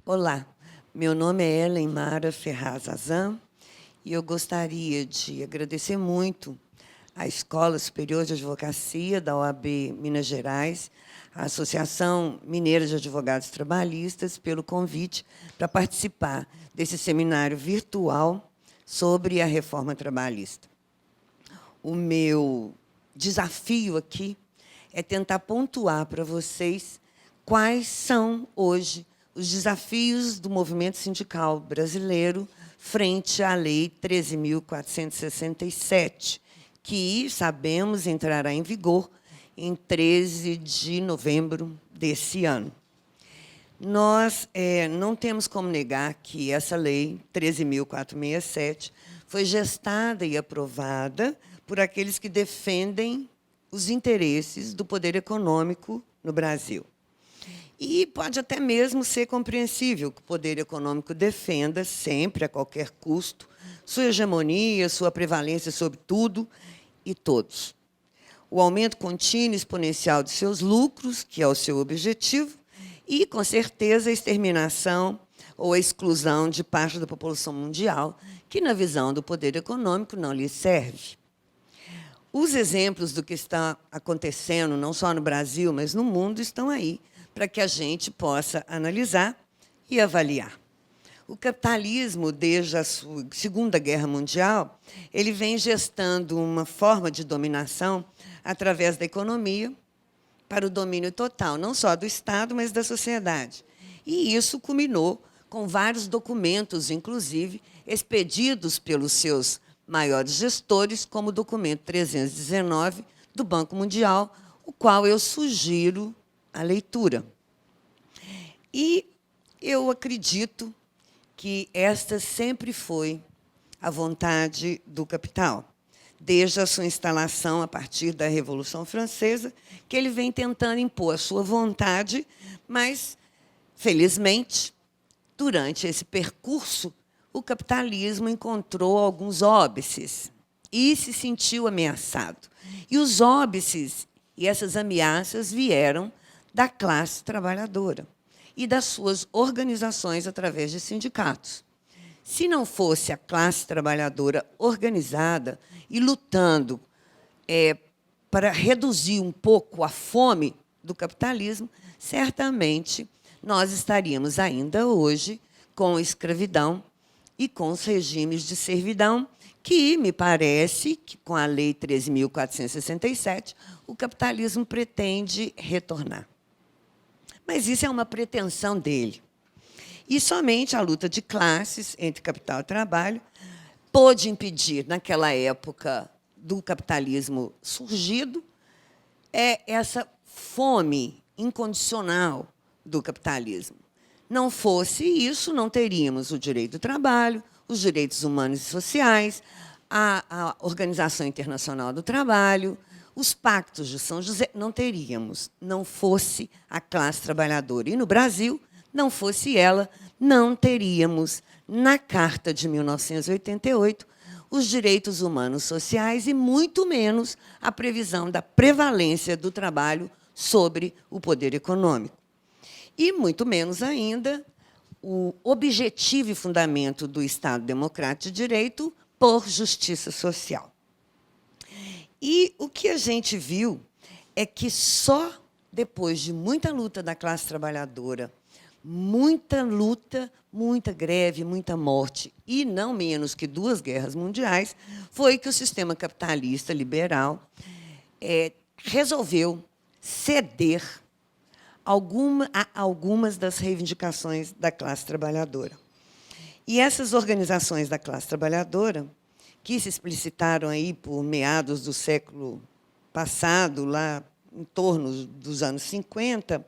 Olá, meu nome é Ellen Mara Ferraz Azam e eu gostaria de agradecer muito à Escola Superior de Advocacia da OAB Minas Gerais, à Associação Mineira de Advogados Trabalhistas, pelo convite para participar desse seminário virtual sobre a reforma trabalhista. O meu desafio aqui é tentar pontuar para vocês quais são, hoje, os desafios do movimento sindical brasileiro frente à Lei 13.467, que, sabemos, entrará em vigor em 13 de novembro desse ano. Nós não temos como negar que essa Lei 13.467 foi gestada e aprovada por aqueles que defendem os interesses do poder econômico no Brasil. E pode até mesmo ser compreensível que o poder econômico defenda sempre, a qualquer custo, sua hegemonia, sua prevalência sobre tudo e todos. O aumento contínuo e exponencial de seus lucros, que é o seu objetivo, e, com certeza, a exterminação ou a exclusão de parte da população mundial, que, na visão do poder econômico, não lhe serve. Os exemplos do que está acontecendo, não só no Brasil, mas no mundo, estão aí, para que a gente possa analisar e avaliar. O capitalismo, desde a Segunda Guerra Mundial, ele vem gestando uma forma de dominação através da economia para o domínio total, não só do Estado, mas da sociedade. E isso culminou com vários documentos, inclusive, expedidos pelos seus maiores gestores, como o documento 319 do Banco Mundial, o qual eu sugiro a leitura. E eu acredito que esta sempre foi a vontade do capital, desde a sua instalação a partir da Revolução Francesa, que ele vem tentando impor a sua vontade, mas, felizmente, durante esse percurso, o capitalismo encontrou alguns óbices e se sentiu ameaçado. E os óbices e essas ameaças vieram da classe trabalhadora e das suas organizações através de sindicatos. Se não fosse a classe trabalhadora organizada e lutando para reduzir um pouco a fome do capitalismo, certamente nós estaríamos ainda hoje com escravidão e com os regimes de servidão, que, me parece, que com a Lei 13.467, o capitalismo pretende retornar. Mas isso é uma pretensão dele. E somente a luta de classes entre capital e trabalho pôde impedir, naquela época do capitalismo surgido, essa fome incondicional do capitalismo. Não fosse isso, não teríamos o direito do trabalho, os direitos humanos e sociais, a Organização Internacional do Trabalho, os pactos de São José, não teríamos, não fosse a classe trabalhadora. E, no Brasil, não fosse ela, não teríamos, na Carta de 1988, os direitos humanos sociais e, muito menos, a previsão da prevalência do trabalho sobre o poder econômico. E, muito menos ainda, o objetivo e fundamento do Estado Democrático de Direito por justiça social. E o que a gente viu é que só depois de muita luta da classe trabalhadora, muita luta, muita greve, muita morte, e não menos que 2 guerras mundiais, foi que o sistema capitalista liberal resolveu ceder a algumas das reivindicações da classe trabalhadora. E essas organizações da classe trabalhadora, que se explicitaram aí por meados do século passado, lá em torno dos anos 50,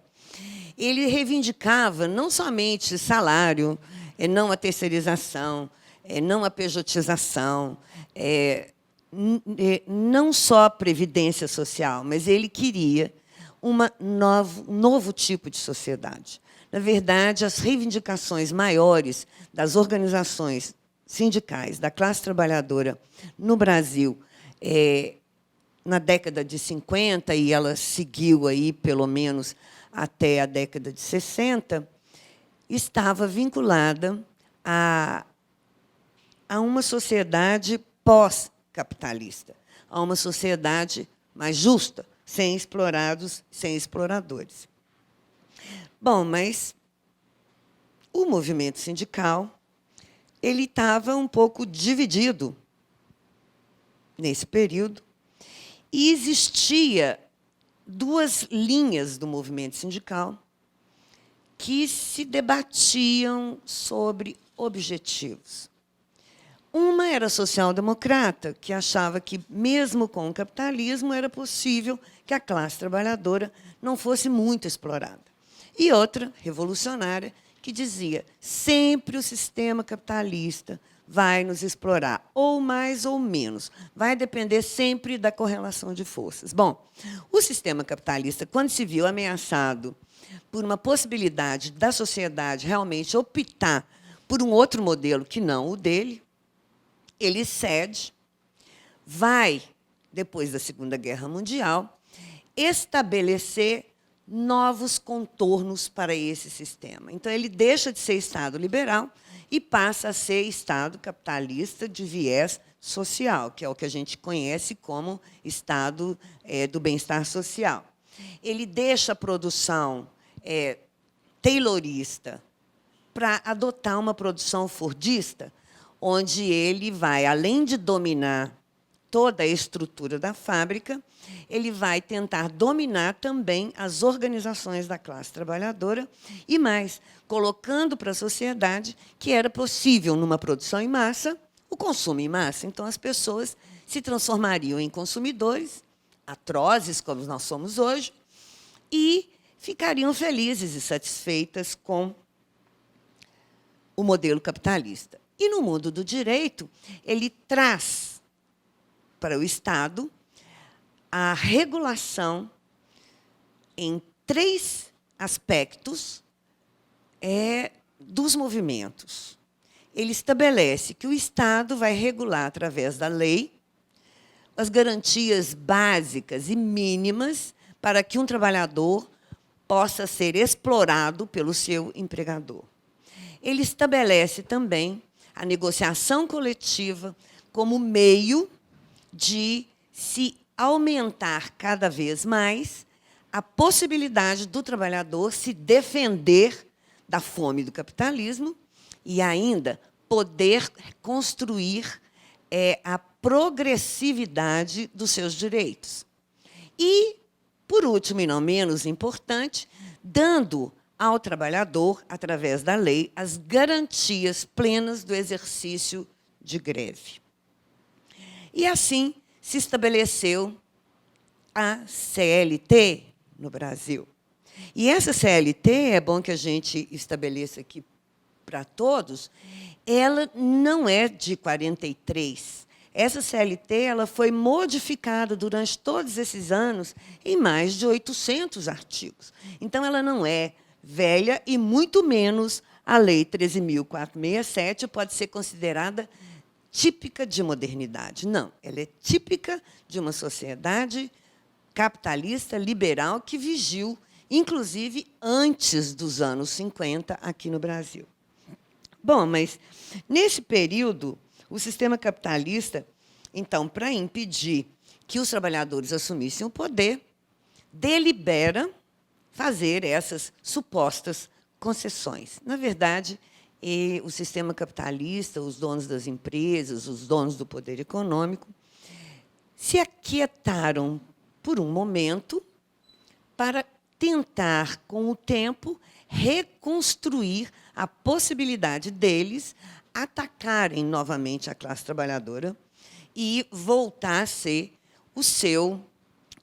ele reivindicava não somente salário, não a terceirização, não a pejotização, não só a previdência social, mas ele queria um novo tipo de sociedade. Na verdade, as reivindicações maiores das organizações sindicais da classe trabalhadora no Brasil, na década de 50, e ela seguiu aí, pelo menos, até a década de 60, estava vinculada a uma sociedade pós-capitalista, a uma sociedade mais justa, sem explorados, sem exploradores. Bom, mas o movimento sindical ele estava um pouco dividido nesse período, e existia duas linhas do movimento sindical que se debatiam sobre objetivos. Uma era social-democrata, que achava que, mesmo com o capitalismo, era possível que a classe trabalhadora não fosse muito explorada. E outra, revolucionária, que dizia sempre o sistema capitalista vai nos explorar, ou mais ou menos. Vai depender sempre da correlação de forças. Bom, o sistema capitalista, quando se viu ameaçado por uma possibilidade da sociedade realmente optar por um outro modelo que não o dele, ele cede, vai, depois da Segunda Guerra Mundial, estabelecer novos contornos para esse sistema. Então, ele deixa de ser Estado liberal e passa a ser Estado capitalista de viés social, que é o que a gente conhece como Estado do bem-estar social. Ele deixa a produção taylorista para adotar uma produção fordista, onde ele vai, além de dominar toda a estrutura da fábrica, ele vai tentar dominar também as organizações da classe trabalhadora e, mais, colocando para a sociedade que era possível, numa produção em massa, o consumo em massa. Então, as pessoas se transformariam em consumidores, atrozes, como nós somos hoje, e ficariam felizes e satisfeitas com o modelo capitalista. E, no mundo do direito, ele traz para o Estado a regulação em 3 aspectos dos movimentos. Ele estabelece que o Estado vai regular, através da lei, as garantias básicas e mínimas para que um trabalhador possa ser explorado pelo seu empregador. Ele estabelece também a negociação coletiva como meio de se aumentar cada vez mais a possibilidade do trabalhador se defender da fome do capitalismo e ainda poder construir a progressividade dos seus direitos. E, por último e não menos importante, dando ao trabalhador, através da lei, as garantias plenas do exercício de greve. E assim se estabeleceu a CLT no Brasil. E essa CLT, é bom que a gente estabeleça aqui para todos, ela não é de 43. Essa CLT ela foi modificada durante todos esses anos em mais de 800 artigos. Então, ela não é velha e, muito menos, a Lei 13.467 pode ser considerada típica de modernidade. Não, ela é típica de uma sociedade capitalista, liberal, que vigiu, inclusive, antes dos anos 50, aqui no Brasil. Bom, mas, nesse período, o sistema capitalista, então, para impedir que os trabalhadores assumissem o poder, delibera fazer essas supostas concessões. Na verdade, o sistema capitalista, os donos das empresas, os donos do poder econômico, se aquietaram por um momento para tentar, com o tempo, reconstruir a possibilidade deles atacarem novamente a classe trabalhadora e voltar a ser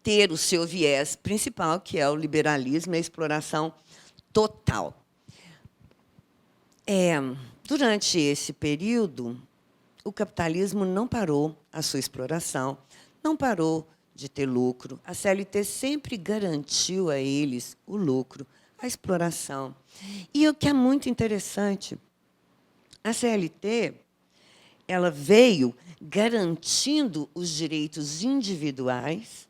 ter o seu viés principal, que é o liberalismo e a exploração total. Durante esse período, o capitalismo não parou a sua exploração, não parou de ter lucro. A CLT sempre garantiu a eles o lucro, a exploração. E o que é muito interessante, a CLT ela veio garantindo os direitos individuais,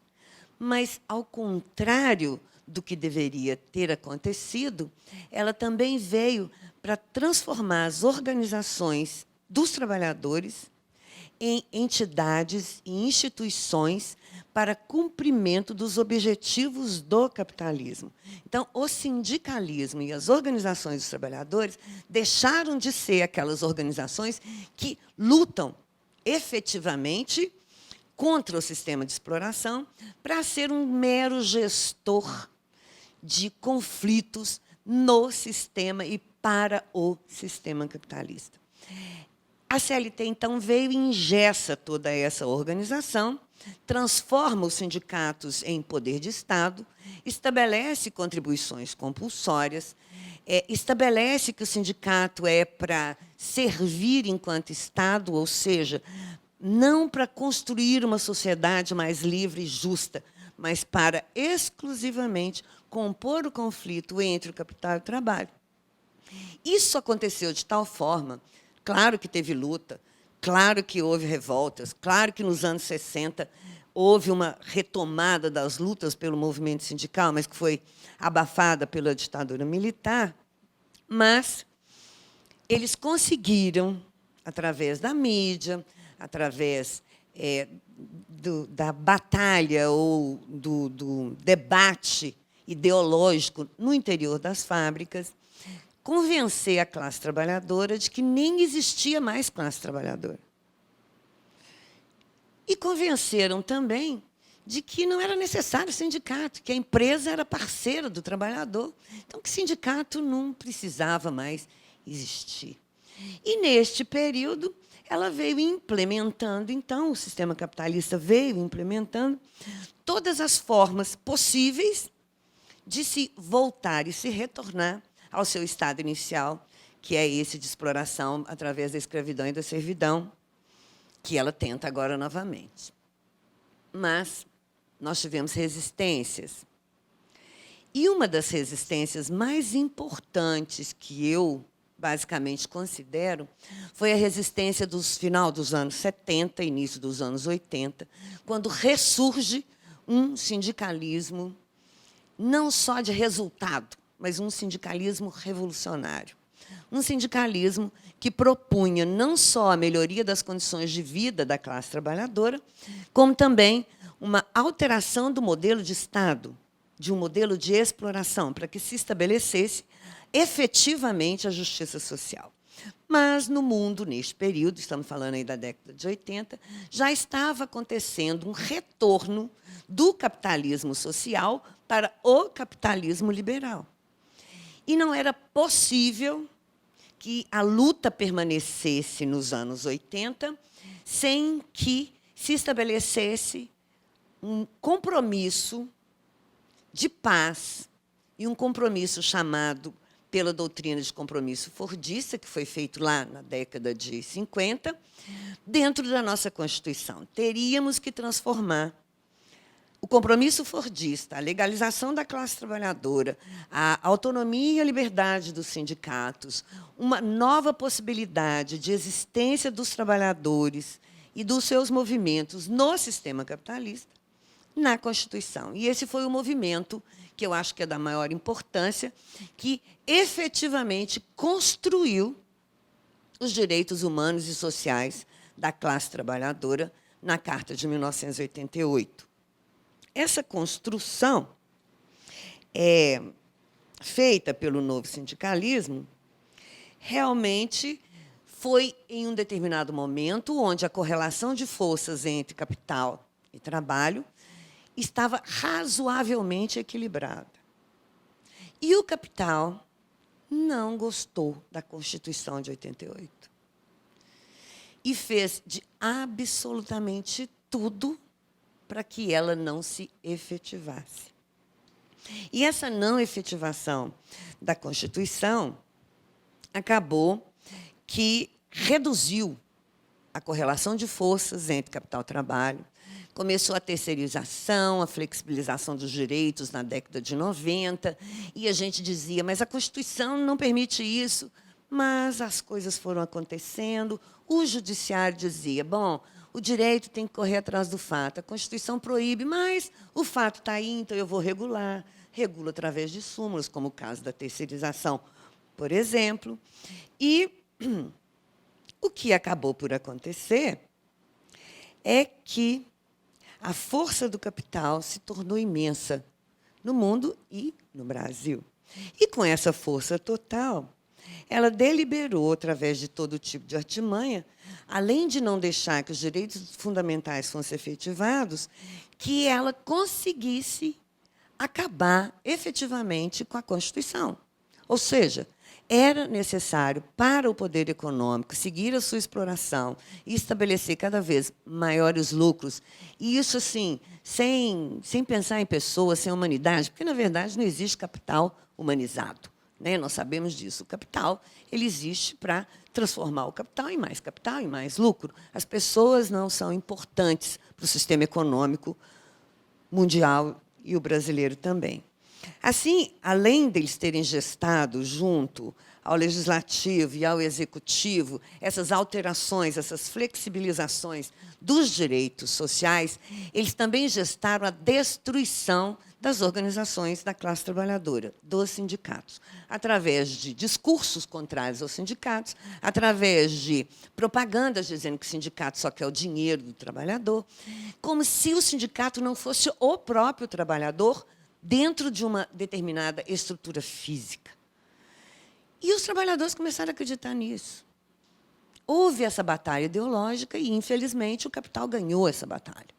mas, ao contrário do que deveria ter acontecido, ela também veio para transformar as organizações dos trabalhadores em entidades e instituições para cumprimento dos objetivos do capitalismo. Então, o sindicalismo e as organizações dos trabalhadores deixaram de ser aquelas organizações que lutam efetivamente contra o sistema de exploração para ser um mero gestor de conflitos no sistema e para o sistema capitalista. A CLT, então, veio e engessa toda essa organização, transforma os sindicatos em poder de Estado, estabelece contribuições compulsórias, estabelece que o sindicato é para servir enquanto Estado, ou seja, não para construir uma sociedade mais livre e justa, mas para exclusivamente compor o conflito entre o capital e o trabalho. Isso aconteceu de tal forma, claro que teve luta, claro que houve revoltas, claro que nos anos 60 houve uma retomada das lutas pelo movimento sindical, mas que foi abafada pela ditadura militar, mas eles conseguiram, através da mídia, através da batalha ou do debate ideológico no interior das fábricas, convencer a classe trabalhadora de que nem existia mais classe trabalhadora. E convenceram também de que não era necessário sindicato, que a empresa era parceira do trabalhador, então que sindicato não precisava mais existir. E, neste período, ela veio implementando, então, o sistema capitalista veio implementando todas as formas possíveis de se voltar e se retornar ao seu estado inicial, que é esse de exploração através da escravidão e da servidão, que ela tenta agora novamente. Mas nós tivemos resistências. E uma das resistências mais importantes que eu, basicamente, considero, foi a resistência do final dos anos 70, início dos anos 80, quando ressurge um sindicalismo não só de resultado, mas um sindicalismo revolucionário. Um sindicalismo que propunha não só a melhoria das condições de vida da classe trabalhadora, como também uma alteração do modelo de Estado, de um modelo de exploração, para que se estabelecesse efetivamente a justiça social. Mas, no mundo, neste período, estamos falando aí da década de 80, já estava acontecendo um retorno do capitalismo social para o capitalismo liberal. E não era possível que a luta permanecesse nos anos 80 sem que se estabelecesse um compromisso de paz e um compromisso chamado pela doutrina de compromisso fordista, que foi feito lá na década de 50, dentro da nossa Constituição. Teríamos que transformar o compromisso fordista, a legalização da classe trabalhadora, a autonomia e a liberdade dos sindicatos, uma nova possibilidade de existência dos trabalhadores e dos seus movimentos no sistema capitalista, na Constituição. E esse foi o movimento que eu acho que é da maior importância, que efetivamente construiu os direitos humanos e sociais da classe trabalhadora na Carta de 1988. Essa construção feita pelo novo sindicalismo realmente foi em um determinado momento onde a correlação de forças entre capital e trabalho estava razoavelmente equilibrada. E o capital não gostou da Constituição de 88. E fez de absolutamente tudo para que ela não se efetivasse. E essa não efetivação da Constituição acabou que reduziu a correlação de forças entre capital e trabalho, começou a terceirização, a flexibilização dos direitos na década de 90, e a gente dizia, mas a Constituição não permite isso. Mas as coisas foram acontecendo, o judiciário dizia, bom, o direito tem que correr atrás do fato, a Constituição proíbe, mas o fato está aí, então eu vou regular. regula através de súmulas, como o caso da terceirização, por exemplo. E o que acabou por acontecer é que a força do capital se tornou imensa no mundo e no Brasil. E, com essa força total, ela deliberou, através de todo tipo de artimanha, além de não deixar que os direitos fundamentais fossem efetivados, que ela conseguisse acabar efetivamente com a Constituição. Ou seja, era necessário para o poder econômico seguir a sua exploração e estabelecer cada vez maiores lucros, e isso assim, sem pensar em pessoas, sem humanidade, porque, na verdade, não existe capital humanizado, né? Nós sabemos disso. O capital ele existe para transformar o capital em mais lucro. As pessoas não são importantes para o sistema econômico mundial e o brasileiro também. Assim, além deles terem gestado junto ao legislativo e ao executivo essas alterações, essas flexibilizações dos direitos sociais, eles também gestaram a destruição das organizações da classe trabalhadora, dos sindicatos, através de discursos contrários aos sindicatos, através de propagandas dizendo que o sindicato só quer o dinheiro do trabalhador, como se o sindicato não fosse o próprio trabalhador dentro de uma determinada estrutura física. E os trabalhadores começaram a acreditar nisso. Houve essa batalha ideológica e, infelizmente, o capital ganhou essa batalha.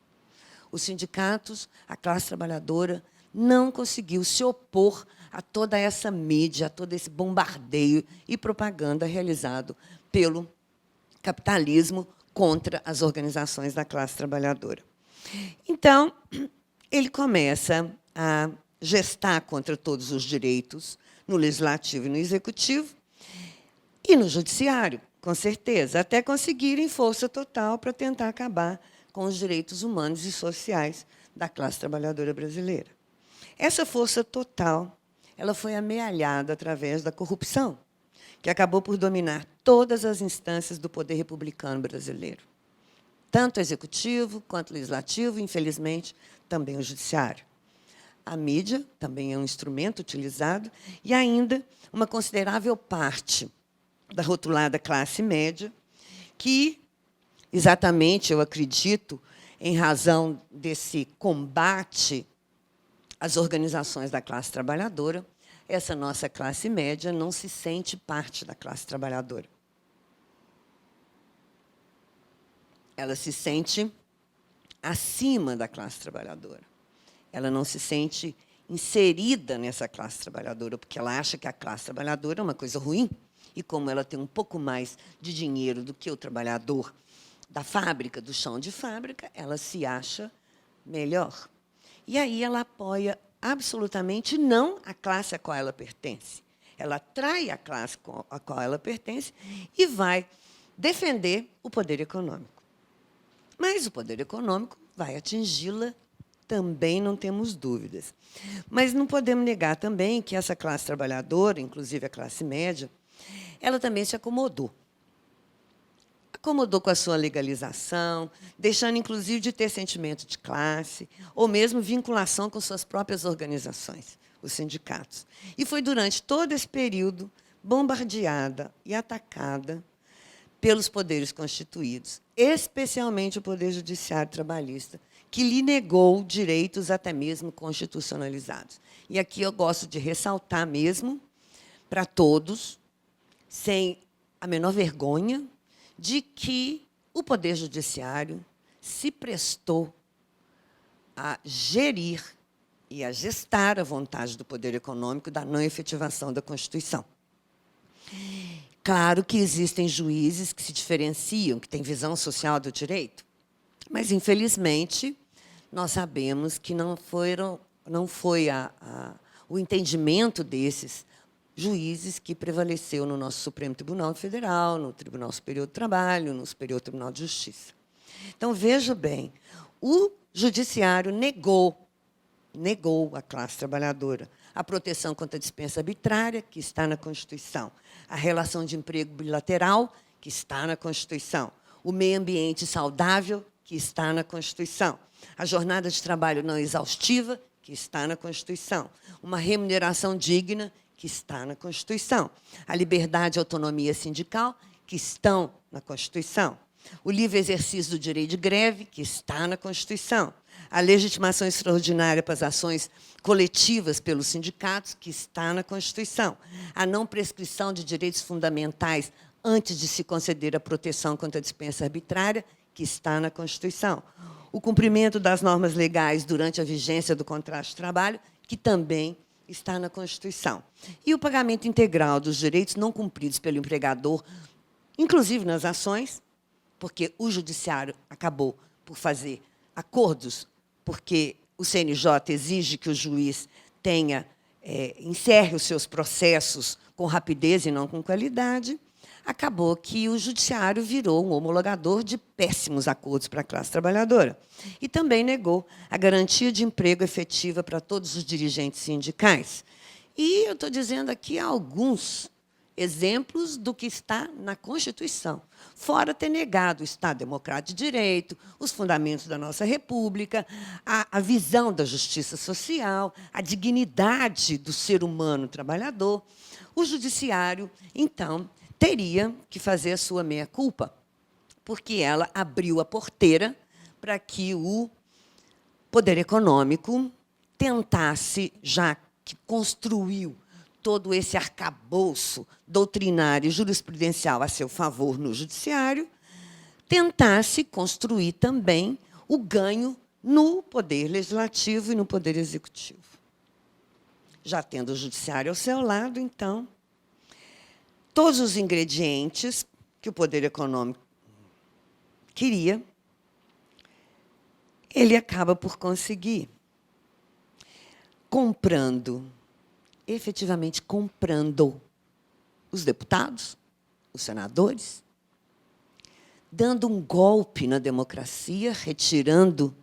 Os sindicatos, a classe trabalhadora, não conseguiu se opor a toda essa mídia, a todo esse bombardeio e propaganda realizado pelo capitalismo contra as organizações da classe trabalhadora. Então, ele começa a gestar contra todos os direitos no legislativo e no executivo e no judiciário, com certeza, até conseguirem força total para tentar acabar com os direitos humanos e sociais da classe trabalhadora brasileira. Essa força total ela foi amealhada através da corrupção, que acabou por dominar todas as instâncias do poder republicano brasileiro, tanto o executivo quanto o legislativo, e, infelizmente, também o judiciário. A mídia também é um instrumento utilizado, e ainda uma considerável parte da rotulada classe média, que, exatamente, eu acredito, em razão desse combate às organizações da classe trabalhadora, essa nossa classe média não se sente parte da classe trabalhadora. Ela se sente acima da classe trabalhadora. Ela não se sente inserida nessa classe trabalhadora, porque ela acha que a classe trabalhadora é uma coisa ruim, e como ela tem um pouco mais de dinheiro do que o trabalhador da fábrica, do chão de fábrica, ela se acha melhor. E aí ela apoia absolutamente não a classe a qual ela pertence. Ela atrai a classe a qual ela pertence e vai defender o poder econômico. Mas o poder econômico vai atingi-la também, não temos dúvidas. Mas não podemos negar também que essa classe trabalhadora, inclusive a classe média, ela também se acomodou. Acomodou com a sua legalização, deixando, inclusive, de ter sentimento de classe, ou mesmo vinculação com suas próprias organizações, os sindicatos. E foi durante todo esse período bombardeada e atacada pelos poderes constituídos, especialmente o Poder Judiciário Trabalhista, que lhe negou direitos até mesmo constitucionalizados. E aqui eu gosto de ressaltar mesmo, para todos, sem a menor vergonha, de que o Poder Judiciário se prestou a gerir e a gestar a vontade do poder econômico da não efetivação da Constituição. Claro que existem juízes que se diferenciam, que têm visão social do direito, mas, infelizmente, nós sabemos que não foi o entendimento desses juízes que prevaleceu no nosso Supremo Tribunal Federal, no Tribunal Superior do Trabalho, no Superior Tribunal de Justiça. Então, veja bem, o Judiciário negou à classe trabalhadora a proteção contra a dispensa arbitrária, que está na Constituição, a relação de emprego bilateral, que está na Constituição, o meio ambiente saudável, que está na Constituição, a jornada de trabalho não exaustiva, que está na Constituição. Uma remuneração digna, que está na Constituição. A liberdade e a autonomia sindical, que estão na Constituição. O livre exercício do direito de greve, que está na Constituição. A legitimação extraordinária para as ações coletivas pelos sindicatos, que está na Constituição. A não prescrição de direitos fundamentais antes de se conceder a proteção contra a dispensa arbitrária, que está na Constituição. O cumprimento das normas legais durante a vigência do contrato de trabalho, que também está na Constituição. E o pagamento integral dos direitos não cumpridos pelo empregador, inclusive nas ações, porque o judiciário acabou por fazer acordos, porque o CNJ exige que o juiz encerre os seus processos com rapidez e não com qualidade, acabou que o judiciário virou um homologador de péssimos acordos para a classe trabalhadora. E também negou a garantia de emprego efetiva para todos os dirigentes sindicais. E eu estou dizendo aqui alguns exemplos do que está na Constituição, fora ter negado o Estado Democrático de Direito, os fundamentos da nossa República, a visão da justiça social, a dignidade do ser humano trabalhador. O judiciário, então, teria que fazer a sua meia-culpa, porque ela abriu a porteira para que o poder econômico tentasse, já que construiu todo esse arcabouço doutrinário e jurisprudencial a seu favor no judiciário, tentasse construir também o ganho no poder legislativo e no poder executivo. Já tendo o judiciário ao seu lado, então, todos os ingredientes que o poder econômico queria, ele acaba por conseguir, efetivamente comprando os deputados, os senadores, dando um golpe na democracia, retirando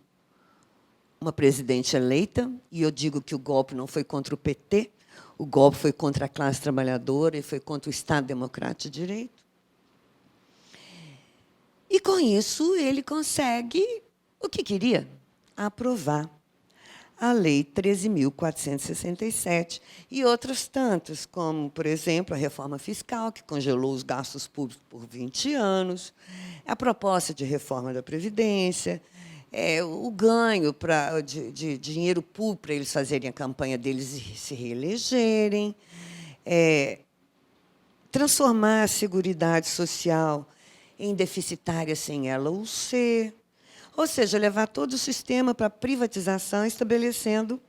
uma presidente eleita, e eu digo que o golpe não foi contra o PT, o golpe foi contra a classe trabalhadora e foi contra o Estado Democrático de Direito. E, com isso, ele consegue o que queria: aprovar a Lei 13.467 e outras tantas, como, por exemplo, a reforma fiscal, que congelou os gastos públicos por 20 anos, a proposta de reforma da Previdência, o ganho de dinheiro público para eles fazerem a campanha deles e se reelegerem, transformar a Seguridade Social em deficitária sem ela o ser, ou seja, levar todo o sistema para a privatização, estabelecendo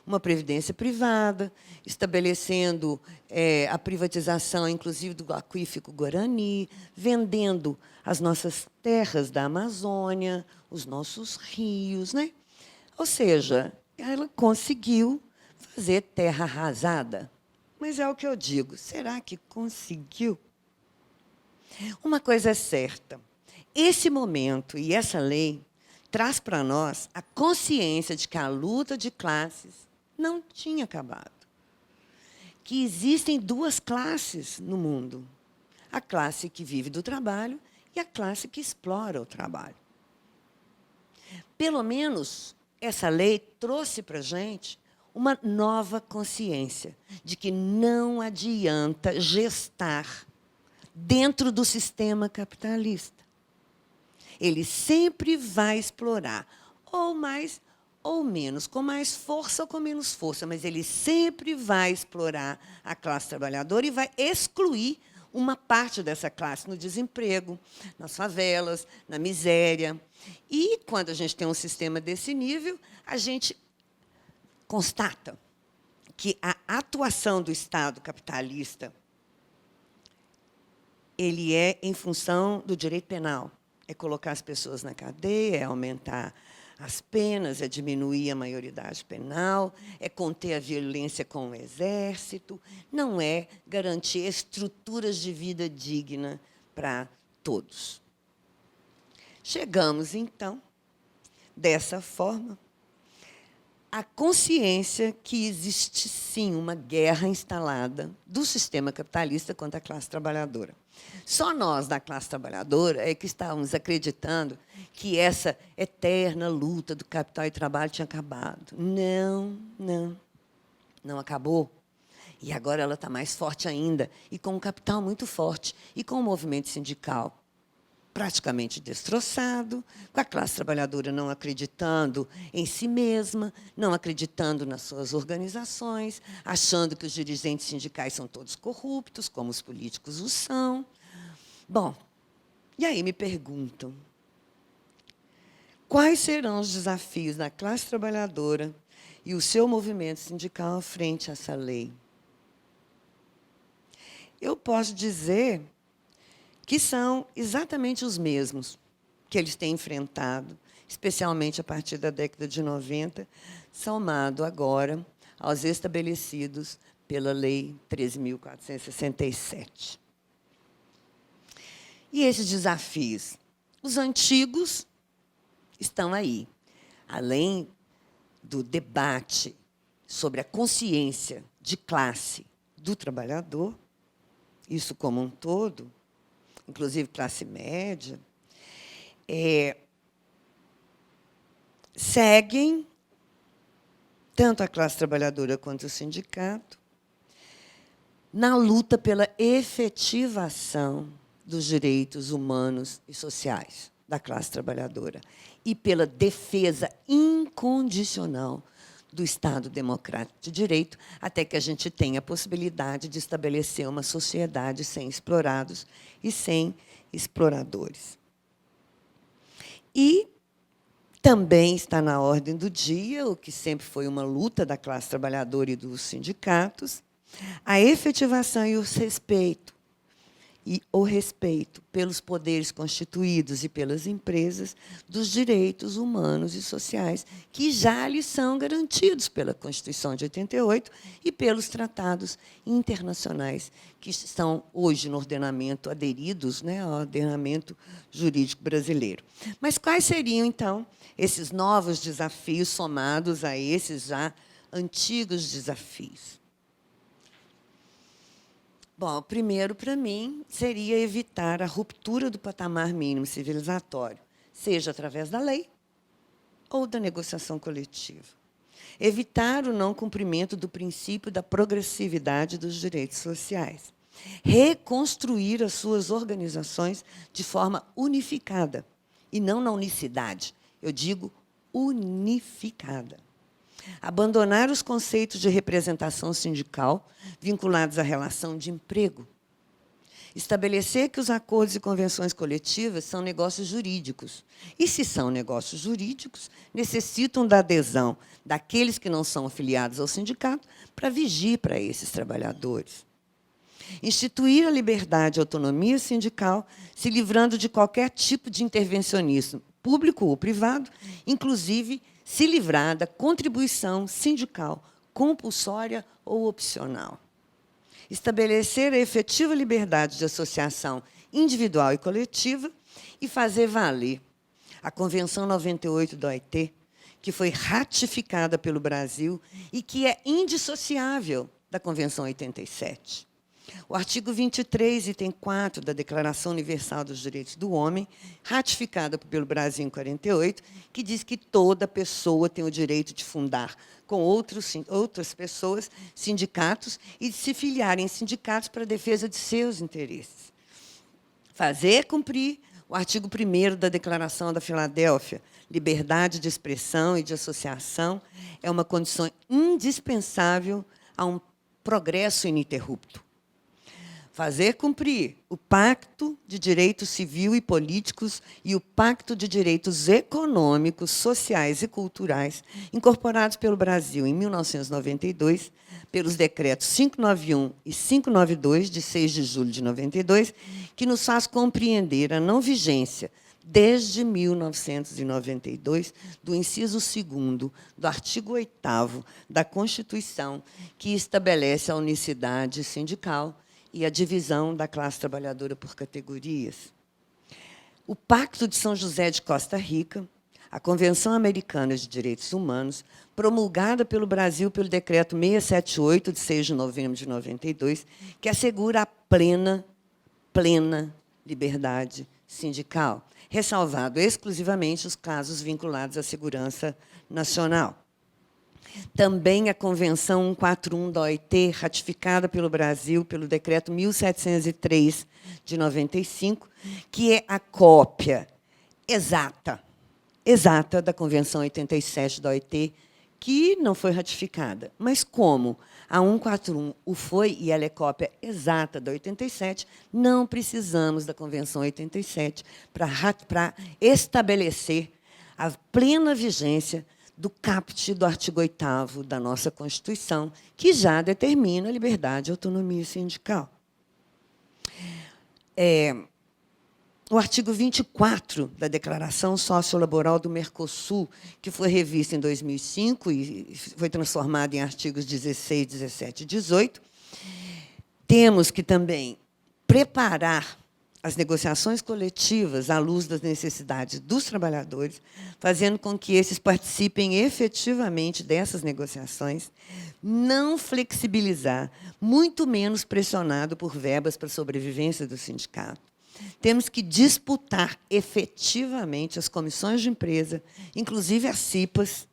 uma previdência privada, estabelecendo a privatização, inclusive, do aquífero Guarani, vendendo as nossas terras da Amazônia, os nossos rios, né? Ou seja, ela conseguiu fazer terra arrasada. Mas é o que eu digo, será que conseguiu? Uma coisa é certa, esse momento e essa lei traz para nós a consciência de que a luta de classes não tinha acabado. Que existem duas classes no mundo: a classe que vive do trabalho e a classe que explora o trabalho. Pelo menos, essa lei trouxe para a gente uma nova consciência de que não adianta gestar dentro do sistema capitalista. Ele sempre vai explorar, ou mais ou menos, com mais força ou com menos força, mas ele sempre vai explorar a classe trabalhadora e vai excluir uma parte dessa classe no desemprego, nas favelas, na miséria. E, quando a gente tem um sistema desse nível, a gente constata que a atuação do Estado capitalista ele é em função do direito penal. É colocar as pessoas na cadeia, é aumentar as penas, é diminuir a maioridade penal, é conter a violência com o exército, não é garantir estruturas de vida digna para todos. Chegamos, então, dessa forma, a consciência que existe, sim, uma guerra instalada do sistema capitalista contra a classe trabalhadora. Só nós, da classe trabalhadora, é que estávamos acreditando que essa eterna luta do capital e trabalho tinha acabado. Não, não. Não acabou. E agora ela está mais forte ainda, e com um capital muito forte, e com o movimento sindical praticamente destroçado, com a classe trabalhadora não acreditando em si mesma, não acreditando nas suas organizações, achando que os dirigentes sindicais são todos corruptos, como os políticos o são. Bom, e aí me perguntam, quais serão os desafios da classe trabalhadora e o seu movimento sindical frente a essa lei? Eu posso dizer que são exatamente os mesmos que eles têm enfrentado, especialmente a partir da década de 90, somado agora aos estabelecidos pela Lei 13.467. E esses desafios? Os antigos estão aí. Além do debate sobre a consciência de classe do trabalhador, isso como um todo, inclusive classe média, seguem tanto a classe trabalhadora quanto o sindicato na luta pela efetivação dos direitos humanos e sociais da classe trabalhadora e pela defesa incondicional do Estado Democrático de Direito, até que a gente tenha a possibilidade de estabelecer uma sociedade sem explorados e sem exploradores. E também está na ordem do dia, o que sempre foi uma luta da classe trabalhadora e dos sindicatos, a efetivação e o respeito pelos poderes constituídos e pelas empresas dos direitos humanos e sociais que já lhes são garantidos pela Constituição de 88 e pelos tratados internacionais que estão hoje no ordenamento aderidos, né, ao ordenamento jurídico brasileiro. Mas quais seriam, então, esses novos desafios somados a esses já antigos desafios? Bom, o primeiro, para mim, seria evitar a ruptura do patamar mínimo civilizatório, seja através da lei ou da negociação coletiva. Evitar o não cumprimento do princípio da progressividade dos direitos sociais. Reconstruir as suas organizações de forma unificada, e não na unicidade, eu digo unificada. Abandonar os conceitos de representação sindical vinculados à relação de emprego. Estabelecer que os acordos e convenções coletivas são negócios jurídicos. E, se são negócios jurídicos, necessitam da adesão daqueles que não são afiliados ao sindicato para vigiar para esses trabalhadores. Instituir a liberdade e autonomia sindical, se livrando de qualquer tipo de intervencionismo, público ou privado, inclusive se livrar da contribuição sindical compulsória ou opcional. Estabelecer a efetiva liberdade de associação individual e coletiva e fazer valer a Convenção 98 da OIT, que foi ratificada pelo Brasil e que é indissociável da Convenção 87. O artigo 23, item 4 da Declaração Universal dos Direitos do Homem, ratificada pelo Brasil em 48, que diz que toda pessoa tem o direito de fundar com outras pessoas sindicatos e de se filiar em sindicatos para a defesa de seus interesses. Fazer cumprir o artigo 1º da Declaração da Filadélfia, liberdade de expressão e de associação é uma condição indispensável a um progresso ininterrupto. Fazer cumprir o Pacto de Direitos Civil e Políticos e o Pacto de Direitos Econômicos, Sociais e Culturais, incorporados pelo Brasil em 1992, pelos decretos 591 e 592, de 6 de julho de 92, que nos faz compreender a não vigência, desde 1992, do inciso 2º do artigo 8º da Constituição, que estabelece a unicidade sindical e a divisão da classe trabalhadora por categorias. O Pacto de São José de Costa Rica, a Convenção Americana de Direitos Humanos, promulgada pelo Brasil pelo Decreto 678, de 6 de novembro de 92, que assegura a plena liberdade sindical, ressalvado exclusivamente os casos vinculados à segurança nacional. Também a Convenção 141 da OIT, ratificada pelo Brasil pelo Decreto 1703, de 95, que é a cópia exata da Convenção 87 da OIT, que não foi ratificada. Mas como a 141 o foi, e ela é cópia exata da 87, não precisamos da Convenção 87 para estabelecer a plena vigência do caput do artigo 8º da nossa Constituição, que já determina a liberdade e autonomia sindical. O artigo 24 da Declaração Sociolaboral do Mercosul, que foi revista em 2005 e foi transformada em artigos 16, 17 e 18, temos que também preparar as negociações coletivas à luz das necessidades dos trabalhadores, fazendo com que esses participem efetivamente dessas negociações, não flexibilizar, muito menos pressionado por verbas para a sobrevivência do sindicato. Temos que disputar efetivamente as comissões de empresa, inclusive as CIPAs,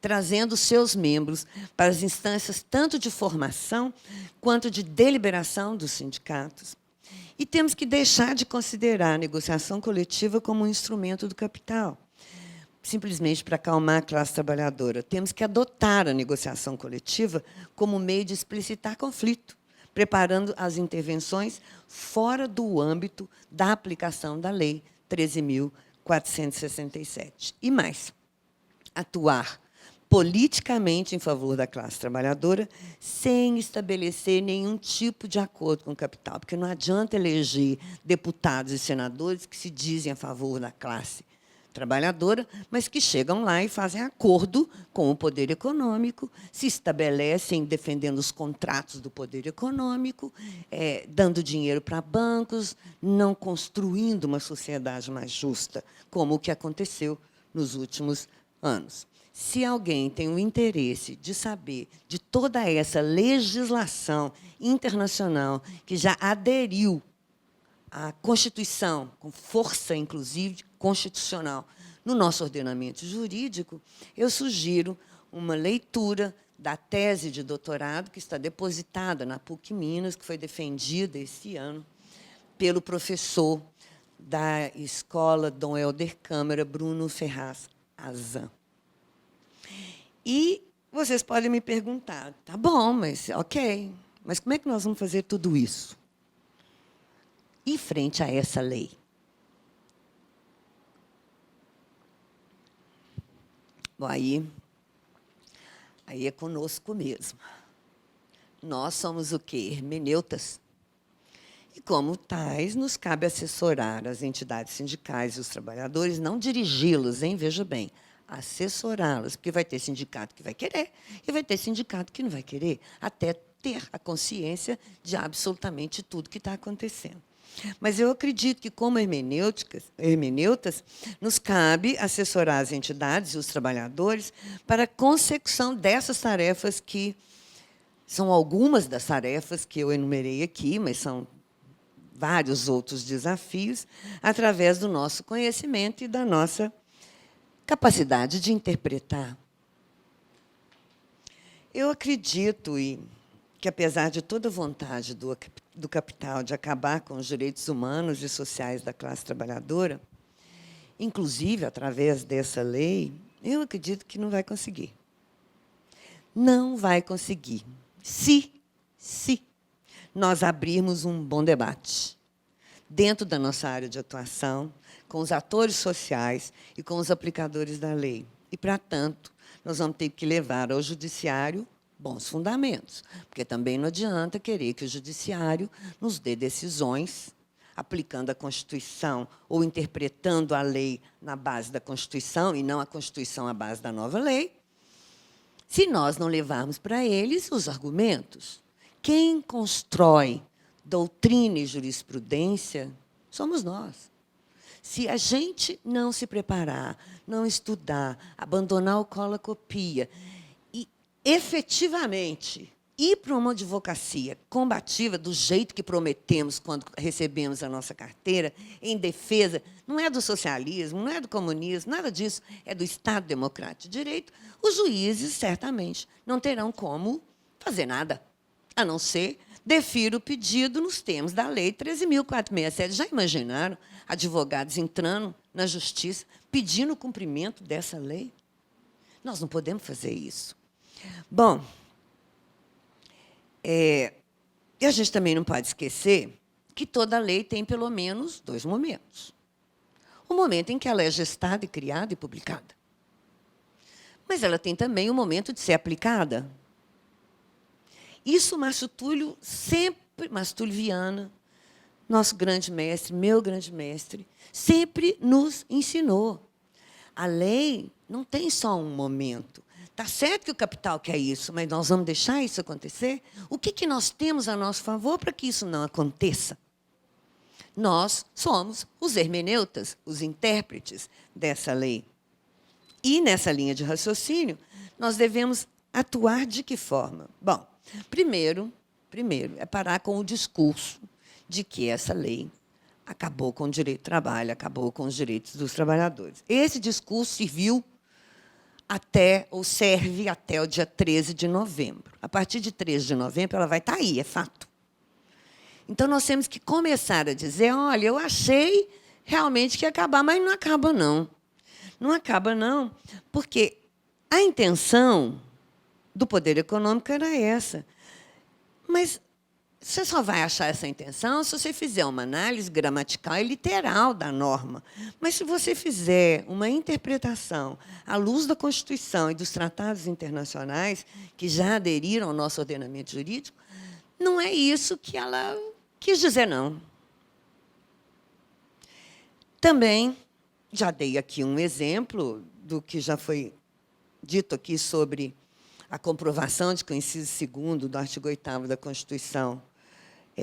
trazendo seus membros para as instâncias tanto de formação quanto de deliberação dos sindicatos. E temos que deixar de considerar a negociação coletiva como um instrumento do capital, simplesmente para acalmar a classe trabalhadora. Temos que adotar a negociação coletiva como meio de explicitar conflito, preparando as intervenções fora do âmbito da aplicação da Lei 13.467. E mais, atuar politicamente em favor da classe trabalhadora, sem estabelecer nenhum tipo de acordo com o capital, porque não adianta eleger deputados e senadores que se dizem a favor da classe trabalhadora, mas que chegam lá e fazem acordo com o poder econômico, se estabelecem defendendo os contratos do poder econômico, dando dinheiro para bancos, não construindo uma sociedade mais justa, como o que aconteceu nos últimos anos. Se alguém tem o interesse de saber de toda essa legislação internacional que já aderiu à Constituição, com força, inclusive, constitucional, no nosso ordenamento jurídico, eu sugiro uma leitura da tese de doutorado que está depositada na PUC Minas, que foi defendida esse ano pelo professor da Escola Dom Helder Câmara, Bruno Ferraz Azan. E vocês podem me perguntar, tá bom, mas ok, mas como é que nós vamos fazer tudo isso? E frente a essa lei? Bom, aí é conosco mesmo. Nós somos o quê? Hermeneutas. E, como tais, nos cabe assessorar as entidades sindicais e os trabalhadores, não dirigi-los, hein? Veja bem, assessorá-los, porque vai ter sindicato que vai querer e vai ter sindicato que não vai querer, até ter a consciência de absolutamente tudo que está acontecendo. Mas eu acredito que, como hermeneutas, nos cabe assessorar as entidades e os trabalhadores para a consecução dessas tarefas que são algumas das tarefas que eu enumerei aqui, mas são vários outros desafios, através do nosso conhecimento e da nossa capacidade de interpretar. Eu acredito que, apesar de toda a vontade do capital de acabar com os direitos humanos e sociais da classe trabalhadora, inclusive através dessa lei, eu acredito que não vai conseguir. Não vai conseguir. Se nós abrirmos um bom debate dentro da nossa área de atuação, com os atores sociais e com os aplicadores da lei. E, para tanto, nós vamos ter que levar ao judiciário bons fundamentos, porque também não adianta querer que o judiciário nos dê decisões aplicando a Constituição ou interpretando a lei na base da Constituição e não a Constituição à base da nova lei, se nós não levarmos para eles os argumentos. Quem constrói doutrina e jurisprudência somos nós. Se a gente não se preparar, não estudar, abandonar o cola-copia e, efetivamente, ir para uma advocacia combativa do jeito que prometemos quando recebemos a nossa carteira, em defesa, não é do socialismo, não é do comunismo, nada disso, é do Estado Democrático de Direito, os juízes, certamente, não terão como fazer nada, a não ser defir o pedido nos termos da Lei 13.467. Já imaginaram advogados entrando na Justiça pedindo o cumprimento dessa lei? Nós não podemos fazer isso. Bom, e a gente também não pode esquecer que toda lei tem, pelo menos, 2 momentos. O momento em que ela é gestada, e criada e publicada. Mas ela tem também o momento de ser aplicada. Isso Márcio Túlio Viana, nosso grande mestre, meu grande mestre, sempre nos ensinou. A lei não tem só um momento. Está certo que o capital quer isso, mas nós vamos deixar isso acontecer? O que nós temos a nosso favor para que isso não aconteça? Nós somos os hermeneutas, os intérpretes dessa lei. E, nessa linha de raciocínio, nós devemos atuar de que forma? Bom, primeiro é parar com o discurso de que essa lei acabou com o direito do trabalho, acabou com os direitos dos trabalhadores. Esse discurso serviu serve até o dia 13 de novembro. A partir de 13 de novembro, ela vai estar aí, é fato. Então, nós temos que começar a dizer, olha, eu achei realmente que ia acabar, mas não acaba, não. Não acaba, não, porque a intenção do poder econômico era essa. Mas você só vai achar essa intenção se você fizer uma análise gramatical e literal da norma. Mas, se você fizer uma interpretação à luz da Constituição e dos tratados internacionais que já aderiram ao nosso ordenamento jurídico, não é isso que ela quis dizer, não. Também, já dei aqui um exemplo do que já foi dito aqui sobre a comprovação de que o inciso 2º do artigo 8º da Constituição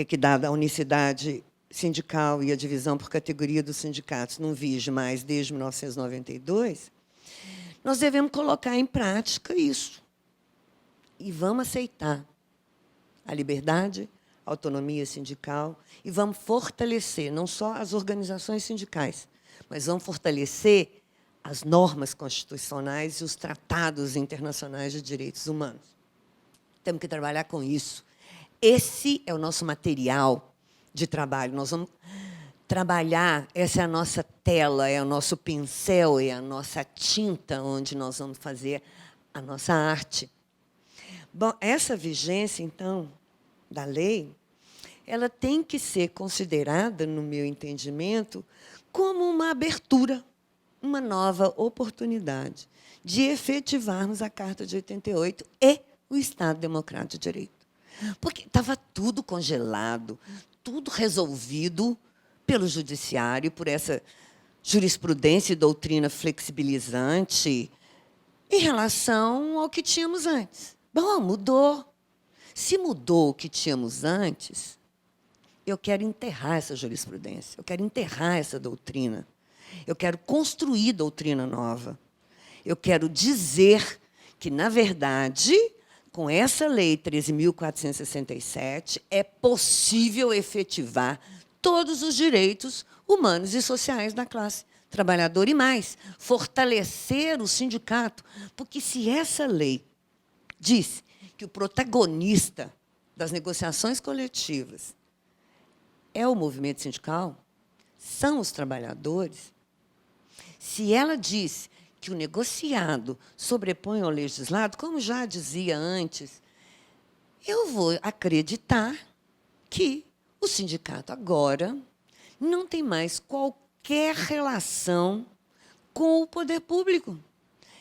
que dá a unicidade sindical e a divisão por categoria dos sindicatos não vige mais desde 1992, nós devemos colocar em prática isso. E vamos aceitar a liberdade, a autonomia sindical, e vamos fortalecer não só as organizações sindicais, mas vamos fortalecer as normas constitucionais e os tratados internacionais de direitos humanos. Temos que trabalhar com isso. Esse é o nosso material de trabalho. Nós vamos trabalhar, essa é a nossa tela, é o nosso pincel, é a nossa tinta, onde nós vamos fazer a nossa arte. Bom, essa vigência, então, da lei, ela tem que ser considerada, no meu entendimento, como uma abertura, uma nova oportunidade de efetivarmos a Carta de 88 e o Estado Democrático de Direito. Porque estava tudo congelado, tudo resolvido pelo judiciário, por essa jurisprudência e doutrina flexibilizante em relação ao que tínhamos antes. Bom, mudou. Se mudou o que tínhamos antes, eu quero enterrar essa jurisprudência, eu quero enterrar essa doutrina, eu quero construir doutrina nova. Eu quero dizer que, na verdade, com essa Lei 13.467, é possível efetivar todos os direitos humanos e sociais da classe trabalhadora e mais, fortalecer o sindicato, porque se essa lei diz que o protagonista das negociações coletivas é o movimento sindical, são os trabalhadores, se ela diz que o negociado sobrepõe ao legislado, como já dizia antes, eu vou acreditar que o sindicato agora não tem mais qualquer relação com o poder público.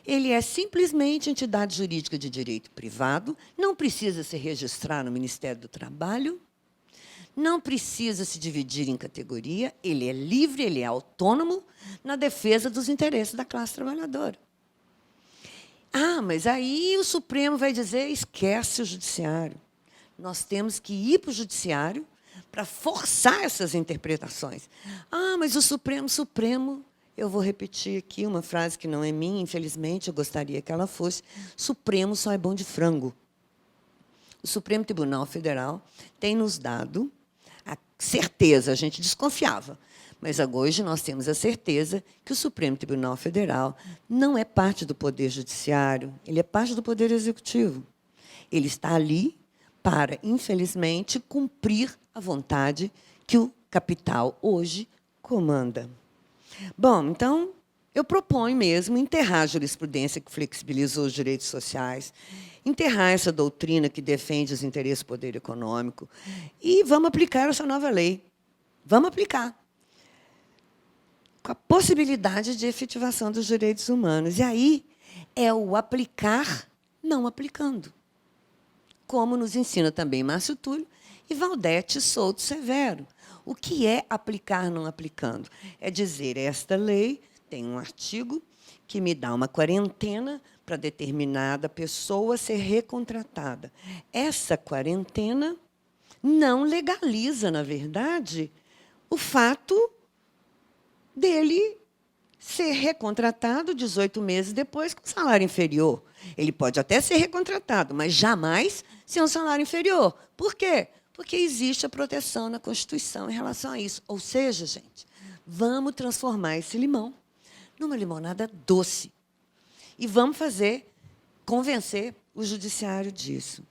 Ele é simplesmente entidade jurídica de direito privado, não precisa se registrar no Ministério do Trabalho, não precisa se dividir em categoria, ele é livre, ele é autônomo na defesa dos interesses da classe trabalhadora. Ah, mas aí o Supremo vai dizer, esquece o judiciário. Nós temos que ir para o judiciário para forçar essas interpretações. Ah, mas o Supremo, eu vou repetir aqui uma frase que não é minha, infelizmente, eu gostaria que ela fosse: Supremo só é bom de frango. O Supremo Tribunal Federal tem nos dado a certeza, a gente desconfiava, mas hoje nós temos a certeza que o Supremo Tribunal Federal não é parte do Poder Judiciário, ele é parte do Poder Executivo. Ele está ali para, infelizmente, cumprir a vontade que o capital hoje comanda. Bom, então, eu proponho mesmo enterrar a jurisprudência que flexibilizou os direitos sociais, enterrar essa doutrina que defende os interesses do poder econômico e vamos aplicar essa nova lei. Vamos aplicar, com a possibilidade de efetivação dos direitos humanos. E aí é o aplicar não aplicando, como nos ensina também Márcio Túlio e Valdete Souto Severo. O que é aplicar não aplicando? É dizer, esta lei tem um artigo que me dá uma quarentena para determinada pessoa ser recontratada. Essa quarentena não legaliza, na verdade, o fato dele ser recontratado 18 meses depois com salário inferior. Ele pode até ser recontratado, mas jamais ser um salário inferior. Por quê? Porque existe a proteção na Constituição em relação a isso. Ou seja, gente, vamos transformar esse limão numa limonada doce. E vamos convencer o judiciário disso.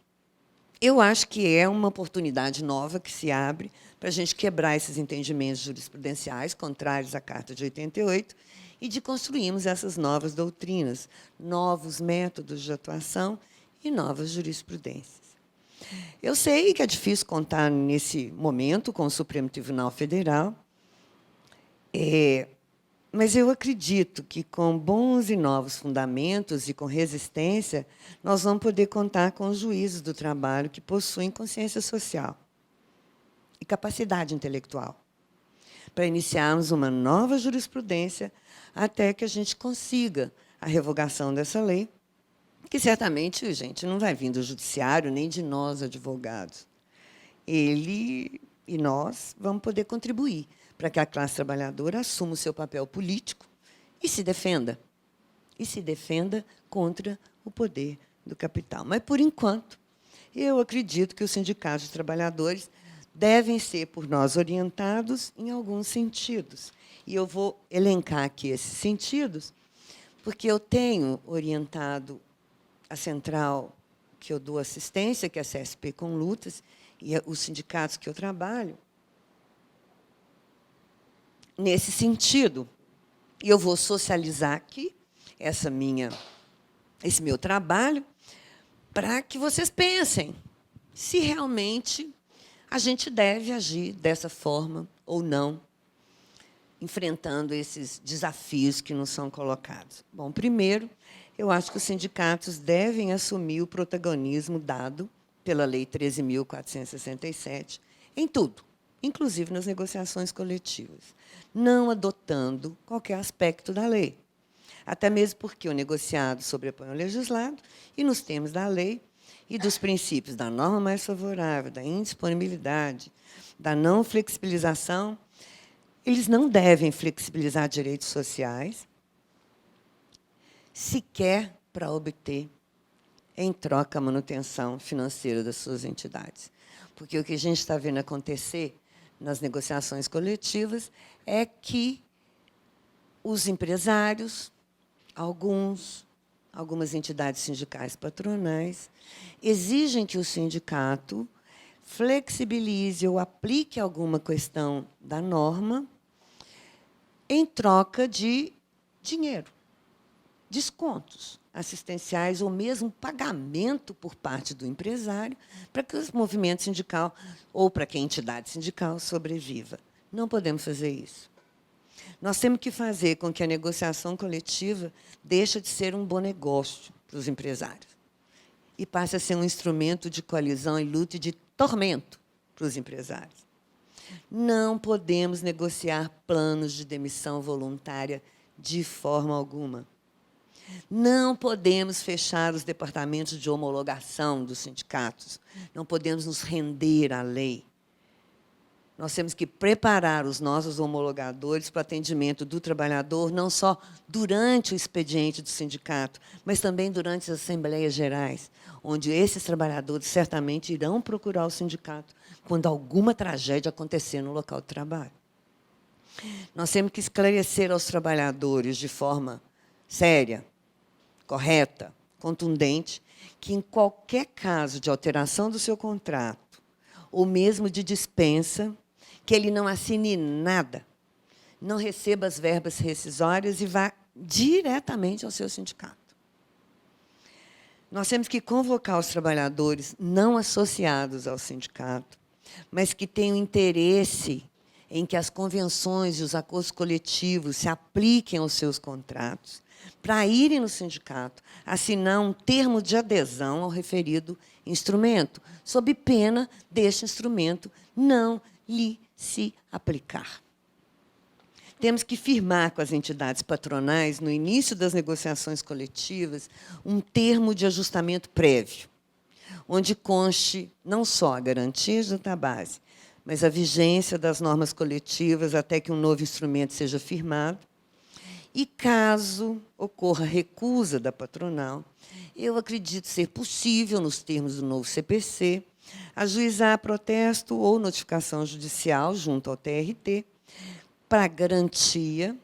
Eu acho que é uma oportunidade nova que se abre para a gente quebrar esses entendimentos jurisprudenciais contrários à Carta de 88 e de construirmos essas novas doutrinas, novos métodos de atuação e novas jurisprudências. Eu sei que é difícil contar, nesse momento, com o Supremo Tribunal Federal, mas eu acredito que, com bons e novos fundamentos e com resistência, nós vamos poder contar com os juízes do trabalho que possuem consciência social e capacidade intelectual, para iniciarmos uma nova jurisprudência até que a gente consiga a revogação dessa lei, que certamente, gente, não vai vir do judiciário nem de nós, advogados. Ele e nós vamos poder contribuir para que a classe trabalhadora assuma o seu papel político e se defenda contra o poder do capital. Mas, por enquanto, eu acredito que os sindicatos de trabalhadores devem ser, por nós, orientados em alguns sentidos. E eu vou elencar aqui esses sentidos, porque eu tenho orientado a central que eu dou assistência, que é a CSP com Lutas, e os sindicatos que eu trabalho, nesse sentido. E eu vou socializar aqui esse meu trabalho para que vocês pensem se realmente a gente deve agir dessa forma ou não, enfrentando esses desafios que nos são colocados. Bom, primeiro, eu acho que os sindicatos devem assumir o protagonismo dado pela Lei 13.467 em tudo, inclusive nas negociações coletivas, não adotando qualquer aspecto da lei. Até mesmo porque o negociado sobrepõe o legislado e, nos termos da lei e dos princípios da norma mais favorável, da indisponibilidade, da não flexibilização, eles não devem flexibilizar direitos sociais, sequer para obter, em troca, a manutenção financeira das suas entidades. Porque o que a gente está vendo acontecer nas negociações coletivas é que os empresários, algumas entidades sindicais patronais, exigem que o sindicato flexibilize ou aplique alguma questão da norma em troca de dinheiro, descontos assistenciais ou mesmo pagamento por parte do empresário para que o movimento sindical ou para que a entidade sindical sobreviva. Não podemos fazer isso. Nós temos que fazer com que a negociação coletiva deixe de ser um bom negócio para os empresários e passe a ser um instrumento de coalizão e luta e de tormento para os empresários. Não podemos negociar planos de demissão voluntária de forma alguma. Não podemos fechar os departamentos de homologação dos sindicatos. Não podemos nos render à lei. Nós temos que preparar os nossos homologadores para o atendimento do trabalhador, não só durante o expediente do sindicato, mas também durante as assembleias gerais, onde esses trabalhadores certamente irão procurar o sindicato quando alguma tragédia acontecer no local de trabalho. Nós temos que esclarecer aos trabalhadores de forma séria, correta, contundente, que, em qualquer caso de alteração do seu contrato, ou mesmo de dispensa, que ele não assine nada, não receba as verbas rescisórias e vá diretamente ao seu sindicato. Nós temos que convocar os trabalhadores não associados ao sindicato, mas que tenham interesse em que as convenções e os acordos coletivos se apliquem aos seus contratos, para irem no sindicato assinar um termo de adesão ao referido instrumento, sob pena deste instrumento não lhe se aplicar. Temos que firmar com as entidades patronais, no início das negociações coletivas, um termo de ajustamento prévio, onde conste não só a garantia da base, mas a vigência das normas coletivas até que um novo instrumento seja firmado. E, caso ocorra recusa da patronal, eu acredito ser possível, nos termos do novo CPC, ajuizar protesto ou notificação judicial junto ao TRT para garantia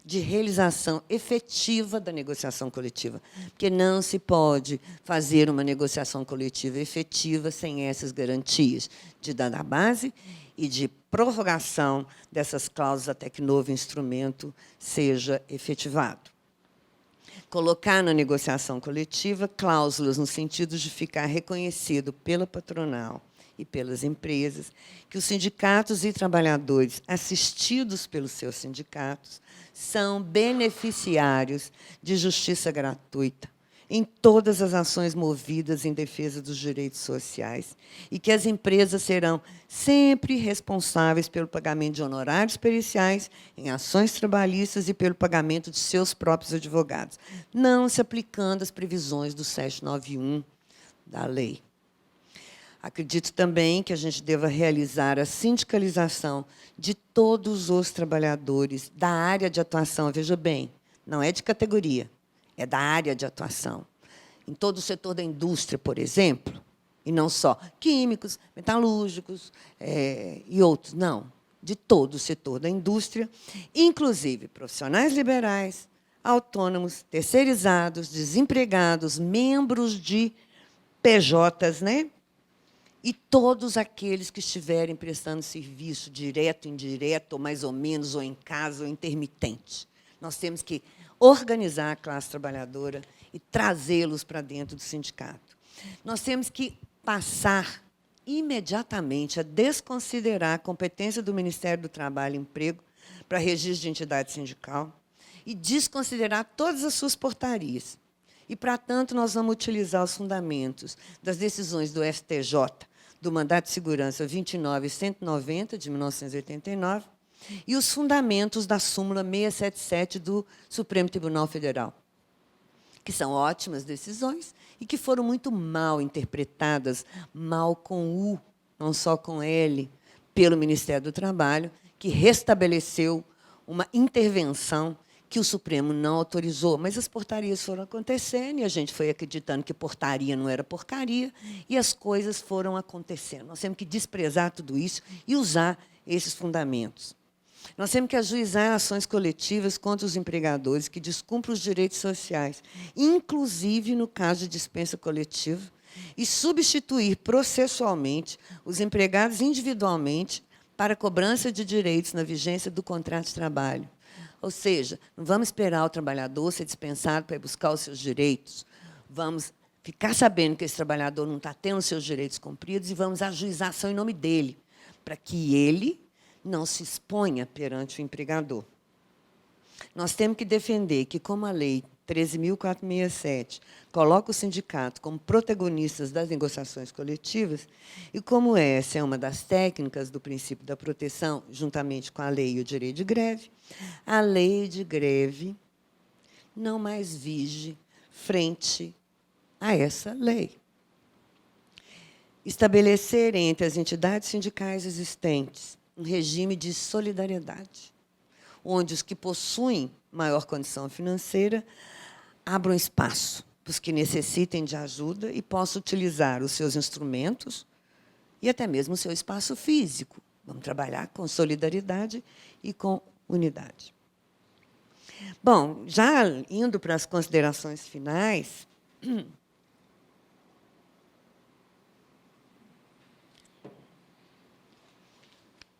de realização efetiva da negociação coletiva, porque não se pode fazer uma negociação coletiva efetiva sem essas garantias de dada base e de prorrogação dessas cláusulas até que novo instrumento seja efetivado. Colocar na negociação coletiva cláusulas no sentido de ficar reconhecido pela patronal e pelas empresas que os sindicatos e trabalhadores assistidos pelos seus sindicatos são beneficiários de justiça gratuita em todas as ações movidas em defesa dos direitos sociais e que as empresas serão sempre responsáveis pelo pagamento de honorários periciais em ações trabalhistas e pelo pagamento de seus próprios advogados, não se aplicando as previsões do 791 da lei. Acredito também que a gente deva realizar a sindicalização de todos os trabalhadores da área de atuação. Veja bem, não é de categoria, é da área de atuação. Em todo o setor da indústria, por exemplo, e não só químicos, metalúrgicos e outros, não, de todo o setor da indústria, inclusive profissionais liberais, autônomos, terceirizados, desempregados, membros de PJs, né? E todos aqueles que estiverem prestando serviço direto, indireto, ou mais ou menos, ou em casa, ou intermitente. Nós temos que organizar a classe trabalhadora e trazê-los para dentro do sindicato. Nós temos que passar imediatamente a desconsiderar a competência do Ministério do Trabalho e Emprego para registro de entidade sindical e desconsiderar todas as suas portarias. E, para tanto, nós vamos utilizar os fundamentos das decisões do STJ, do Mandato de Segurança 29 e 190, de 1989, e os fundamentos da súmula 677 do Supremo Tribunal Federal, que são ótimas decisões e que foram muito mal interpretadas, mal com U, não só com L, pelo Ministério do Trabalho, que restabeleceu uma intervenção que o Supremo não autorizou, mas as portarias foram acontecendo e a gente foi acreditando que portaria não era porcaria e as coisas foram acontecendo. Nós temos que desprezar tudo isso e usar esses fundamentos. Nós temos que ajuizar ações coletivas contra os empregadores que descumprem os direitos sociais, inclusive no caso de dispensa coletiva, e substituir processualmente os empregados individualmente para cobrança de direitos na vigência do contrato de trabalho. Ou seja, não vamos esperar o trabalhador ser dispensado para ir buscar os seus direitos. Vamos ficar sabendo que esse trabalhador não está tendo os seus direitos cumpridos e vamos ajuizar a ação em nome dele, para que ele não se exponha perante o empregador. Nós temos que defender que, como a Lei 13.467 coloca o sindicato como protagonistas das negociações coletivas, e como essa é uma das técnicas do princípio da proteção, juntamente com a lei e o direito de greve, a lei de greve não mais vige frente a essa lei. Estabelecer entre as entidades sindicais existentes um regime de solidariedade, onde os que possuem maior condição financeira abram espaço para os que necessitem de ajuda e possam utilizar os seus instrumentos e até mesmo o seu espaço físico. Vamos trabalhar com solidariedade e com unidade. Bom, já indo para as considerações finais,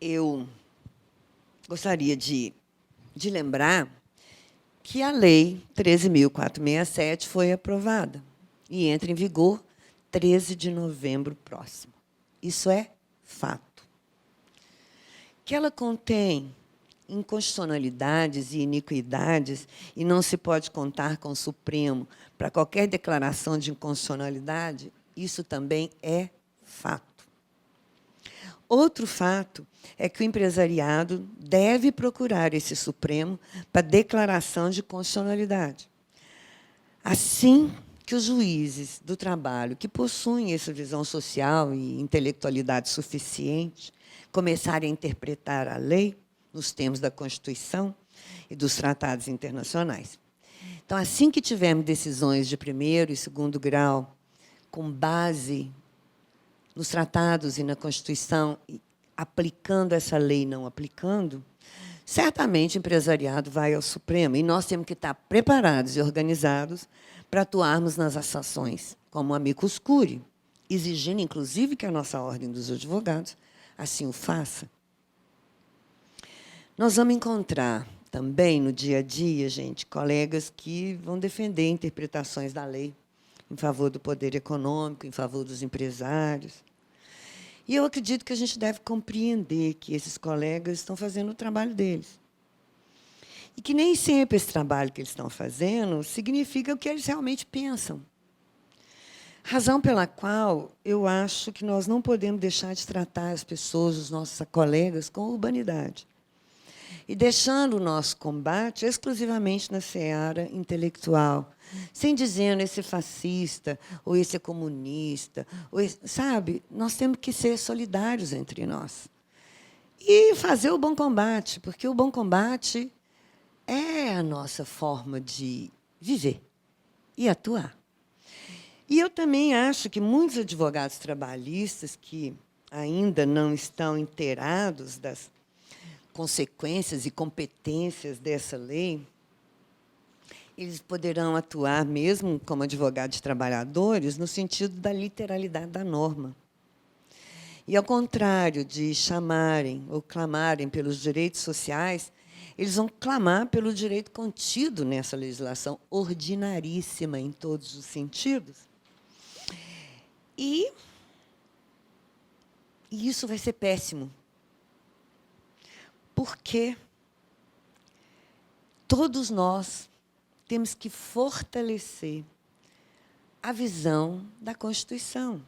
eu gostaria de lembrar que a Lei 13.467 foi aprovada e entra em vigor 13 de novembro próximo. Isso é fato. Que ela contém inconstitucionalidades e iniquidades e não se pode contar com o Supremo para qualquer declaração de inconstitucionalidade, isso também é fato. Outro fato é que o empresariado deve procurar esse Supremo para declaração de constitucionalidade. Assim que os juízes do trabalho, que possuem essa visão social e intelectualidade suficiente, começarem a interpretar a lei nos termos da Constituição e dos tratados internacionais. Então, assim que tivermos decisões de primeiro e segundo grau, com base nos tratados e na Constituição, aplicando essa lei e não aplicando, certamente o empresariado vai ao Supremo. E nós temos que estar preparados e organizados para atuarmos nas ações, como o amicus curiae, exigindo, inclusive, que a nossa Ordem dos Advogados assim o faça. Nós vamos encontrar também, no dia a dia, gente, colegas que vão defender interpretações da lei em favor do poder econômico, em favor dos empresários. E eu acredito que a gente deve compreender que esses colegas estão fazendo o trabalho deles. E que nem sempre esse trabalho que eles estão fazendo significa o que eles realmente pensam. Razão pela qual eu acho que nós não podemos deixar de tratar as pessoas, os nossos colegas, com urbanidade. E deixando o nosso combate exclusivamente na seara intelectual, sem dizendo esse é fascista, ou esse é comunista, ou esse, sabe? Nós temos que ser solidários entre nós. E fazer o bom combate, porque o bom combate é a nossa forma de viver e atuar. E eu também acho que muitos advogados trabalhistas que ainda não estão inteirados das consequências e competências dessa lei, eles poderão atuar, mesmo como advogados de trabalhadores, no sentido da literalidade da norma. E, ao contrário de chamarem ou clamarem pelos direitos sociais, eles vão clamar pelo direito contido nessa legislação ordinaríssima em todos os sentidos. E isso vai ser péssimo, porque todos nós temos que fortalecer a visão da Constituição.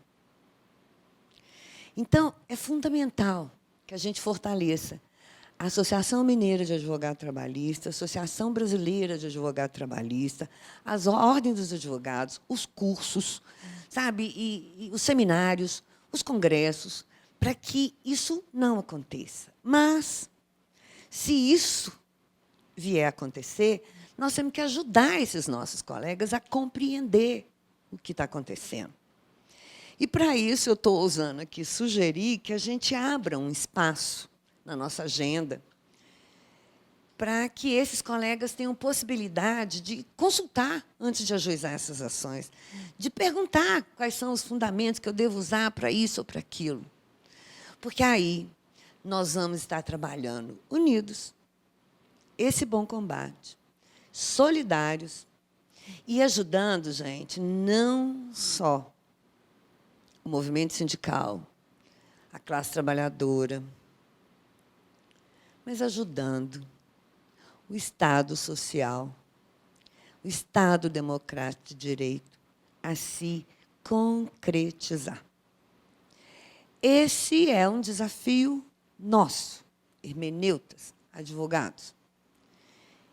Então, é fundamental que a gente fortaleça a Associação Mineira de Advogado Trabalhista, a Associação Brasileira de Advogado Trabalhista, as ordens dos advogados, os cursos, sabe, e os seminários, os congressos, para que isso não aconteça. Mas, se isso vier a acontecer, nós temos que ajudar esses nossos colegas a compreender o que está acontecendo. E, para isso, eu estou ousando aqui sugerir que a gente abra um espaço na nossa agenda para que esses colegas tenham possibilidade de consultar antes de ajuizar essas ações, de perguntar quais são os fundamentos que eu devo usar para isso ou para aquilo. Porque aí nós vamos estar trabalhando unidos, esse bom combate, solidários e ajudando, gente, não só o movimento sindical, a classe trabalhadora, mas ajudando o Estado social, o Estado democrático de direito a se concretizar. Esse é um desafio nosso, hermeneutas, advogados.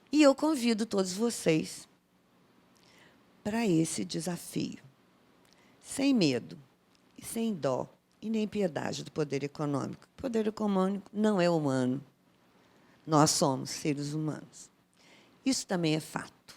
E eu convido todos vocês para esse desafio, sem medo, e sem dó, e nem piedade do poder econômico. poder econômico não é humano. Nós somos seres humanos. Isso também é fato.